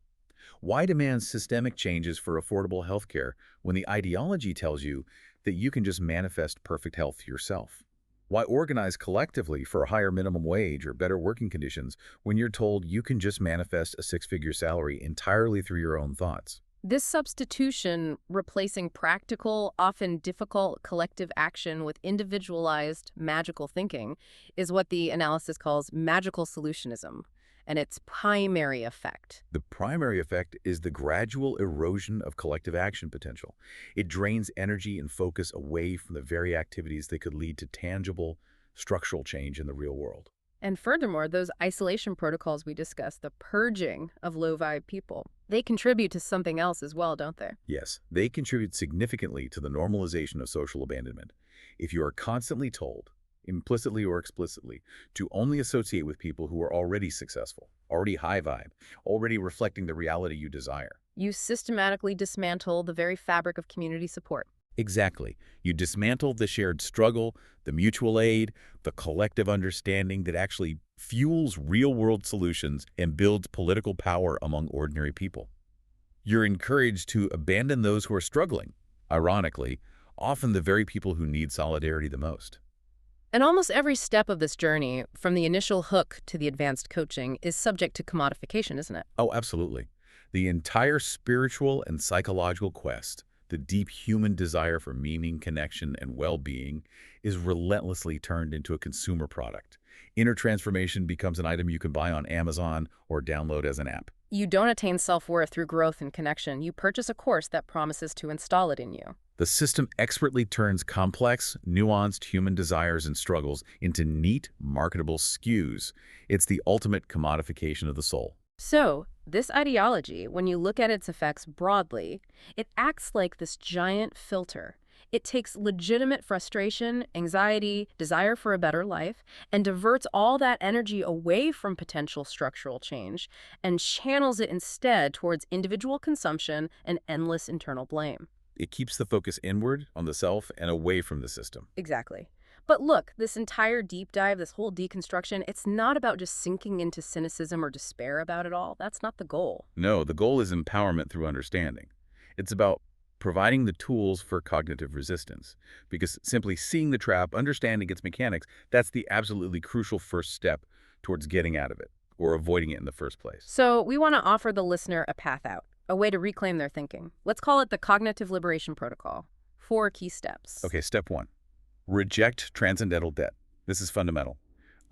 Why demand systemic changes for affordable healthcare when the ideology tells you that you can just manifest perfect health yourself? Why organize collectively for a higher minimum wage or better working conditions when you're told you can just manifest a six-figure salary entirely through your own thoughts? This substitution, replacing practical, often difficult collective action with individualized magical thinking, is what the analysis calls magical solutionism, and its primary effect. The primary effect is the gradual erosion of collective action potential. It drains energy and focus away from the very activities that could lead to tangible, structural change in the real world. And furthermore, those isolation protocols we discussed, the purging of low-vibe people, they contribute to something else as well, don't they? Yes, they contribute significantly to the normalization of social abandonment. If you are constantly told, implicitly or explicitly, to only associate with people who are already successful, already high vibe, already reflecting the reality you desire. You systematically dismantle the very fabric of community support. Exactly. You dismantle the shared struggle, the mutual aid, the collective understanding that actually fuels real-world solutions and builds political power among ordinary people. You're encouraged to abandon those who are struggling, ironically, often the very people who need solidarity the most. And almost every step of this journey, from the initial hook to the advanced coaching, is subject to commodification, isn't it? Oh, absolutely. The entire spiritual and psychological quest, the deep human desire for meaning, connection, and well-being, is relentlessly turned into a consumer product. Inner transformation becomes an item you can buy on Amazon or download as an app. You don't attain self-worth through growth and connection. You purchase a course that promises to install it in you. The system expertly turns complex, nuanced human desires and struggles into neat, marketable SKUs. It's the ultimate commodification of the soul. So, this ideology, when you look at its effects broadly, it acts like this giant filter. It takes legitimate frustration, anxiety, desire for a better life, and diverts all that energy away from potential structural change and channels it instead towards individual consumption and endless internal blame. It keeps the focus inward on the self and away from the system. Exactly. But look, this entire deep dive, this whole deconstruction, it's not about just sinking into cynicism or despair about it all. That's not the goal. No, the goal is empowerment through understanding. It's about providing the tools for cognitive resistance, because simply seeing the trap, understanding its mechanics, that's the absolutely crucial first step towards getting out of it or avoiding it in the first place. So we want to offer the listener a path out, a way to reclaim their thinking. Let's call it the Cognitive Liberation Protocol. 4 key steps. Okay, step 1. Reject transcendental debt. This is fundamental.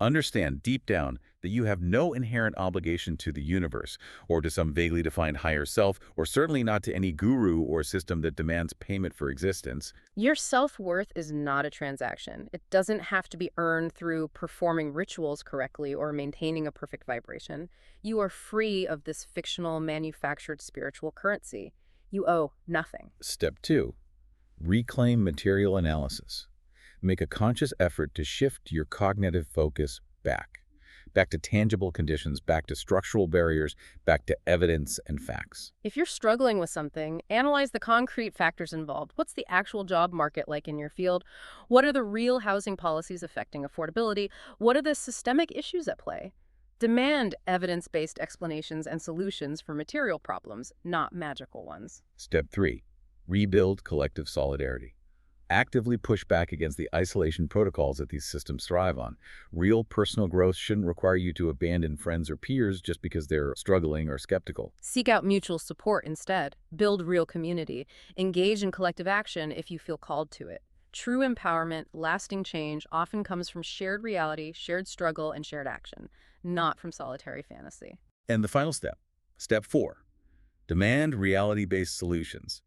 Understand deep down that you have no inherent obligation to the universe or to some vaguely defined higher self, or certainly not to any guru or system that demands payment for existence. Your self-worth is not a transaction. It doesn't have to be earned through performing rituals correctly or maintaining a perfect vibration. You are free of this fictional, manufactured spiritual currency. You owe nothing. Step 2. Reclaim material analysis. Make a conscious effort to shift your cognitive focus back to tangible conditions, back to structural barriers, back to evidence and facts. If you're struggling with something, analyze the concrete factors involved. What's the actual job market like in your field? What are the real housing policies affecting affordability? What are the systemic issues at play? Demand evidence-based explanations and solutions for material problems, not magical ones. Step 3. Rebuild collective solidarity. Actively push back against the isolation protocols that these systems thrive on. Real personal growth shouldn't require you to abandon friends or peers just because they're struggling or skeptical. Seek out mutual support instead. Build real community. Engage in collective action if you feel called to it. True empowerment, lasting change, often comes from shared reality, shared struggle, and shared action, not from solitary fantasy. And the final step, step 4. Demand reality-based solutions.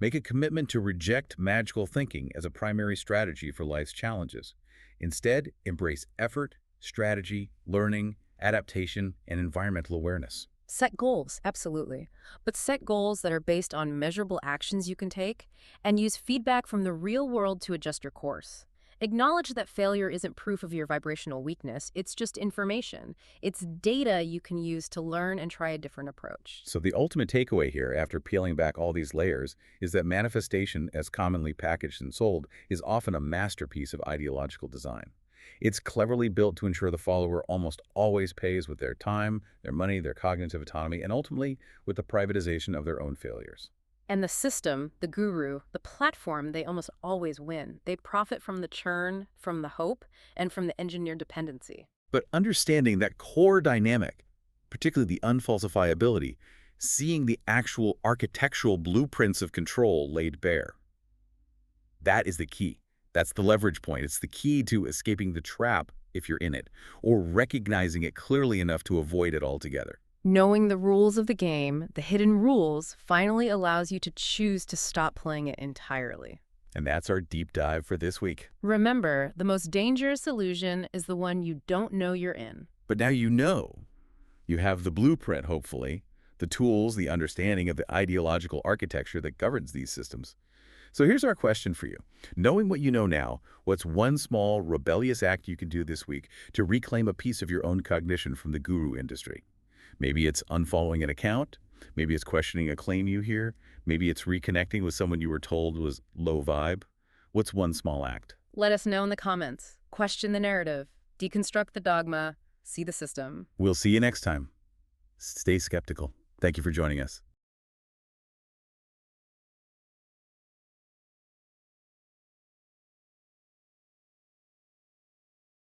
Make a commitment to reject magical thinking as a primary strategy for life's challenges. Instead, embrace effort, strategy, learning, adaptation, and environmental awareness. Set goals, absolutely. But set goals that are based on measurable actions you can take, and use feedback from the real world to adjust your course. Acknowledge that failure isn't proof of your vibrational weakness, it's just information. It's data you can use to learn and try a different approach. So the ultimate takeaway here, after peeling back all these layers, is that manifestation, as commonly packaged and sold, is often a masterpiece of ideological design. It's cleverly built to ensure the follower almost always pays with their time, their money, their cognitive autonomy, and ultimately with the privatization of their own failures. And the system, the guru, the platform, they almost always win. They profit from the churn, from the hope, and from the engineered dependency. But understanding that core dynamic, particularly the unfalsifiability, seeing the actual architectural blueprints of control laid bare, that is the key. That's the leverage point. It's the key to escaping the trap if you're in it, or recognizing it clearly enough to avoid it altogether. Knowing the rules of the game, the hidden rules, finally allows you to choose to stop playing it entirely. And that's our deep dive for this week. Remember, the most dangerous illusion is the one you don't know you're in. But now you know. You have the blueprint, hopefully, the tools, the understanding of the ideological architecture that governs these systems. So here's our question for you. Knowing what you know now, what's one small, rebellious act you can do this week to reclaim a piece of your own cognition from the guru industry? Maybe it's unfollowing an account. Maybe it's questioning a claim you hear. Maybe it's reconnecting with someone you were told was low vibe. What's one small act? Let us know in the comments. Question the narrative. Deconstruct the dogma. See the system. We'll see you next time. Stay skeptical. Thank you for joining us.